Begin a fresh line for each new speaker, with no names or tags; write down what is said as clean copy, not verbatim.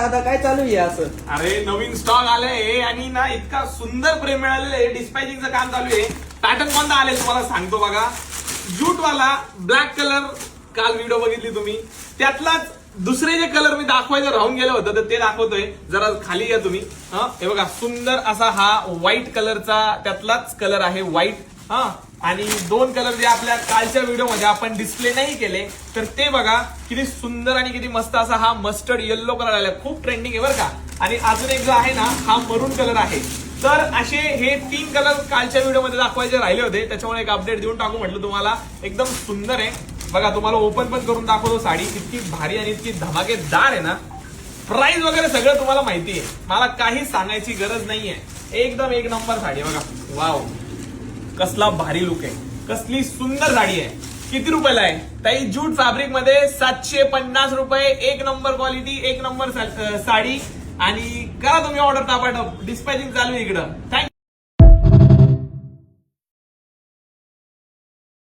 दादा काय चालू आहे असं?
अरे नवीन स्टॉक आलाय आणि ना इतका सुंदर प्रेम मिळालेलं आहे. डिस्पॅचिंगचं काम चालू आहे. पॅटर्न कोणता आले तुम्हाला सांगतो बघा. ज्यूटवाला ब्लॅक कलर काल व्हिडिओ बघितली तुम्ही, त्यातलाच दुसरे जे कलर मी दाखवायचं राहून गेलं होतं तर ते दाखवतोय. जरा खाली घ्या तुम्ही. हे बघा सुंदर असा हा व्हाईट कलरचा त्यातलाच कलर आहे व्हाईट. आणि दोन कलर जे आपल्या कालच्या व्हिडिओमध्ये आपण डिस्प्ले नाही केले तर ते बघा किती सुंदर आणि किती मस्त असा हा मस्टर्ड येल्लो कलर आला. खूप ट्रेंडिंग आहे बरं का. आणि अजून एक जो आहे ना हा मरून कलर आहे. तर असे हे 3 कलर कालच्या व्हिडिओमध्ये दाखवायचे राहिले होते, त्याच्यामुळे एक अपडेट देऊन टाकू म्हटलं तुम्हाला. एकदम सुंदर आहे बघा. तुम्हाला ओपन पण करून दाखवतो. साडी इतकी भारी आणि इतकी धमाकेदार आहे ना. प्राइस वगैरे सगळं तुम्हाला माहिती आहे, मला काही सांगायची गरज नाहीये. एकदम एक नंबर साडी बघा. वाव, कसला भारी लुक आहे, कसली सुंदर साडी आहे. किती रुपयाला आहे ताई? ज्यूट फॅब्रिक मध्ये 750 रुपये. एक नंबर क्वालिटी, एक नंबर साडी. आणि करा तुम्ही ऑर्डर ताबडतोब. डिस्पॅचिंग चालू आहे इकडं. थँक्यू.